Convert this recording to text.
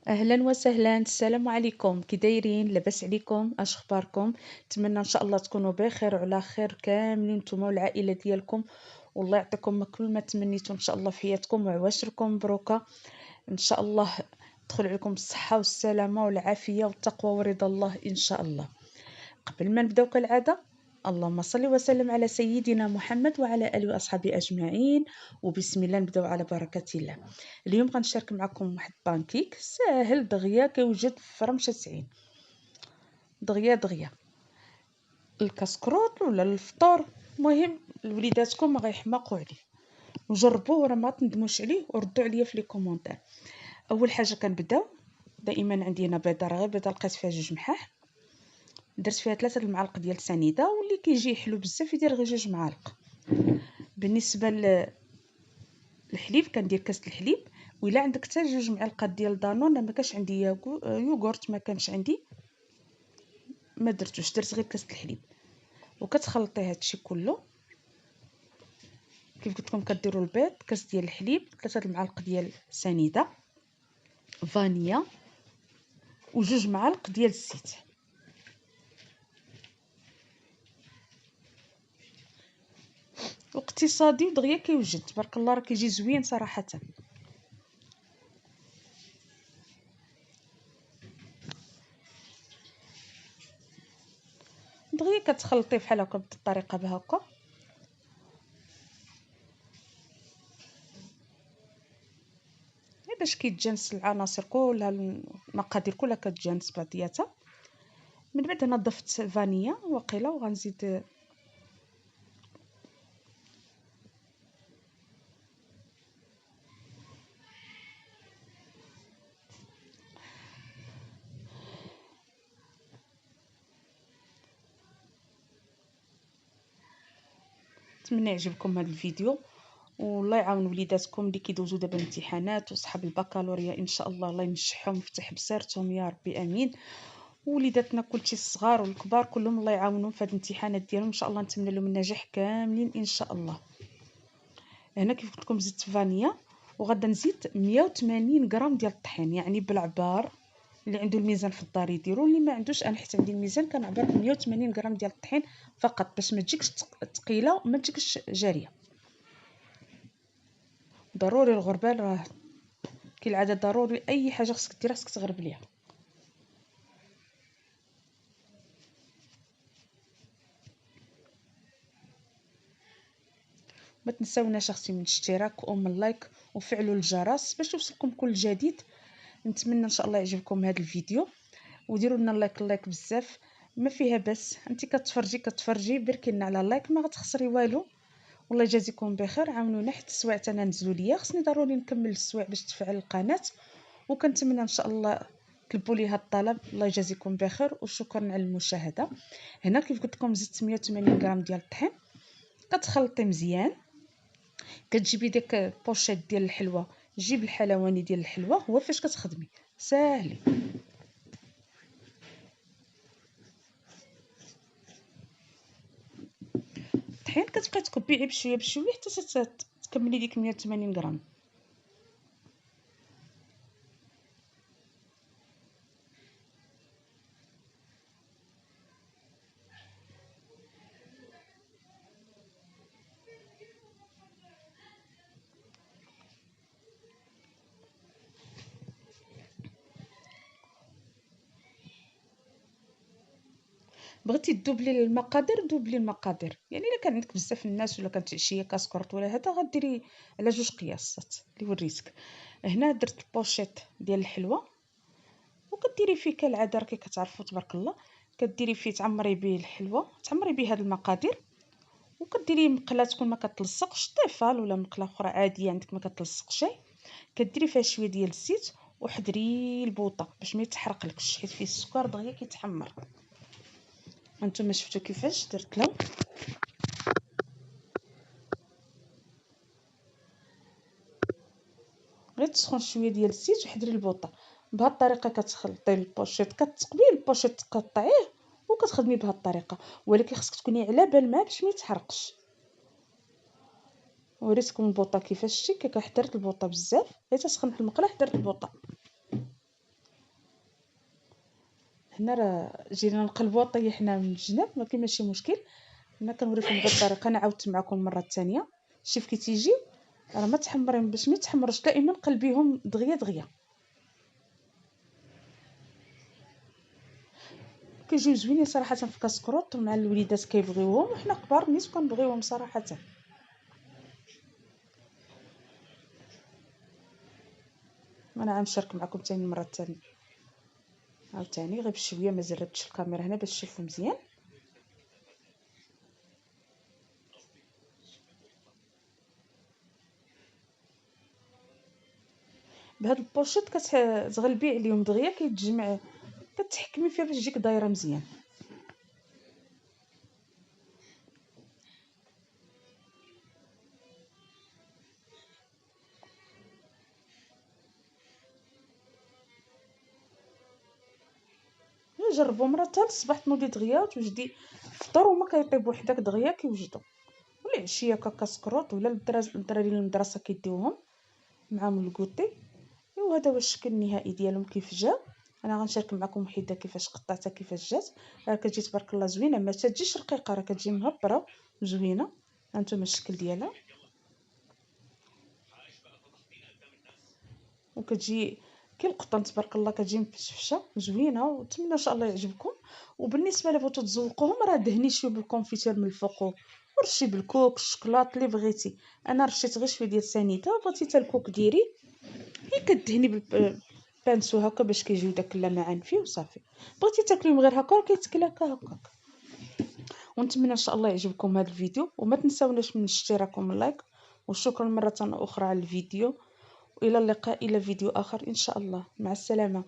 اهلا وسهلا، السلام عليكم. كي دايرين؟ لاباس عليكم؟ اش اخباركم؟ نتمنى ان شاء الله تكونوا بخير وعلى خير كاملين نتوما والعائله ديالكم، والله يعطيكم كل ما تمنيتوا ان شاء الله في حياتكم وعواشركم مبروكه ان شاء الله. تدخل عليكم الصحه والسلامه والعافيه والتقوى ورضا الله ان شاء الله. قبل ما نبداو كالعاده، اللهم صل وسلم على سيدنا محمد وعلى اله واصحابه اجمعين، وبسم الله نبداو على بركه الله. اليوم غنشارك معكم واحد بانكيك ساهل دغيا كيوجد في رمشة 90. دغيا دغيا الكسكروط ولا الفطور، المهم لوليداتكم ما غيحماقوا عليه. وجربوه وراه ما تندموش عليه، وردوا عليا في لي كومونتير. اول حاجه كنبداو دائما عندي هنا بيضه، راه غير بيضه لقيت فيها 2 محاح، درت فيها 3 المعالق ديال سنيده، واللي كيجي حلو بزاف يدير غير 2 معالق. بالنسبه الحليب كندير كاس الحليب، وإلا عندك حتى 2 معالق ديال دانون. ما كانش عندي يوغورت، ما كانش عندي، ما درتوش، درت غير كاس الحليب. وكتخلطي هادشي كله كيف قلت لكم. كديروا البيض، كاس ديال الحليب، 3 المعالق ديال سنيده، فانيا، و2 معالق ديال الزيت. واقتصادي ودغيا كيوجد تبارك الله، راه كيجي زوين صراحه. دغيا كتخلطيه بحال هكا بهاد الطريقه بهكا. باش كيتجانس العناصر كلها، المقادير كلها كتجانس بعضياتها. من بعد هنا ضفت فانيا وقيله، وغنزيد نتمنى يعجبكم هذا الفيديو، والله يعاون وليداتكم اللي كيدوزوا دابا الامتحانات وصحاب البكالوريا ان شاء الله. الله ينجحهم ويفتح بصيرتهم يا ربي امين. وليداتنا كلشي الصغار والكبار كلهم الله يعاونهم في هذه الامتحانات ديالهم ان شاء الله. نتمنى لهم النجاح كاملين ان شاء الله. هنا كيف قلت لكم زدت فانيا، وغادا نزيد 180 غرام ديال الطحين، يعني بالعبار. اللي عنده الميزان في الدار يديروا، اللي ما عندوش انا حيت عندي الميزان كنعبر 180 غرام ديال الطحين فقط، باش ما تجيكش ثقيله وما تجيكش جاريه. ضروري الغربال، راه كالعاده ضروري اي حاجه خصك ديرها خصك تغرب ليها. ما تنساوناش اختي من الاشتراك ومن اللايك وفعلوا الجرس باش يوصلكم كل جديد. نتمنى ان شاء الله يعجبكم هذا الفيديو، وديروا لنا اللايك بزاف. ما فيها بس انت كتفرجي بركينا على اللايك، ما غتخسري والو. والله يجازيكم بخير، عاونونا حتى السوايع انا نزلوا ليا، خصني ضروري نكمل السوايع باش تفعل القناه. وكنتمنى ان شاء الله طلبوا لي هذا الطلب. الله يجازيكم بخير وشكرا على المشاهده. هنا كيف قلت لكم زدت 180 غرام ديال الطحين، كتخلطي مزيان. كتجيبي داك البوشيط ديال الحلوى، جيب الحلواني ديال الحلوى، هو فاش كتخدمي ساهل. الطحين كتبقاي تكبيه بشويه بشويه حتى تكملي ديك 180 غرام. بغيتي تدوبلي المقادير دوبلي المقادير، يعني الا كان عندك بزاف الناس ولا كانت عشيه كاسكورط ولا هذا غديري على 2 قياسات اللي وريتك. هنا درت البوشيط ديال الحلوى، وكديري فيه كالعاده راكي كتعرفوا تبارك الله. كديري فيه تعمري به الحلوى، تعمري به هاد المقادير، وكديري مقله تكون ما كتلصقش، طيفال ولا مقله اخرى عاديه عندك ما كتلصق شيء. كديري فيها شويه ديال الزيت، وحضري البوطه باش ما يتحرقلكش حيت فيه السكر دغيا كيتحمر. هانتوما شفتوا كيفاش درت لهم. غير تسخن شويه ديال الزيت وحضري البوطه. بهاد الطريقه كتخلطي البوشيط، كتقبي البوشيط تقطعيه وكتخدمي بهاد الطريقه، ولكن خصك تكوني على بال معاه باش ما يتحرقش. وريتكم البوطه كيفاش شتي، حضرت البوطه بزاف، حيت سخنت المقله حضرت البوطه. هنا راه جينا نقلبوها طيحنا من الجناب، ما كاين ماشي مشكل. هنا كنوريكم بهاد الطريقه، انا عاودت معكم المره الثانيه. شوف كي تيجي راه ما تحمرين، باش ما تحمرش دائما قلبيهم دغيا دغيا. كيجيو زوينين صراحه في كاسكروط، مع الوليدات كيبغيوهم، وحنا كبار نيت كنبغيوهم صراحه. انا غنشارك معكم ثاني المره الثانيه عاوتاني، غير بشويه ما زربتش الكاميرا هنا باش تشوفوا مزيان. بهاد البوشيط كتغلبي عليهم دغيا، كيتجمع، كتحكمي فيها باش تجيك دايره مزيان. جربوا مره حتى الصباح تنوضي دغيا وتوجدي الفطور وما كيطيب وحدك دغيا كيوجدوا، ولا العشيه كاسكروط، ولا الدراري المدرسه كيديوهم معاهم الكوتي. وهذا هو الشكل النهائي ديالهم كيف جا. انا غنشارك معكم وحده كيفاش قطعتها كيفاش جات. راه كتجي تبارك الله زوينه، ما تجيش رقيقه، راه كتجي مهبره زوينه. هانتوما الشكل ديالها، وكتجي كي القطن تبارك الله، كتجي مفشفشه زوينه، ونتمنى ان شاء الله يعجبكم. وبالنسبه لبغيتو تزوقوهم، راه دهني شويه بالكونفيتير من الفوق، ورشي بالكوك الشكلاط اللي بغيتي. انا رشيت غير شويه ديال سانيتا، بغيتي حتى الكوك ديري، هي كدهني بالبانسو هكا باش كيجيو داك اللمعان فيه وصافي. بغيتي تاكليهم غير هكا، راه كيتاكل هكاك. ونتمنى ان شاء الله يعجبكم هذا الفيديو، وما تنساوناش من الاشتراك ومن اللايك. وشكرا مره اخرى على الفيديو، والى اللقاء الى فيديو اخر ان شاء الله. مع السلامه.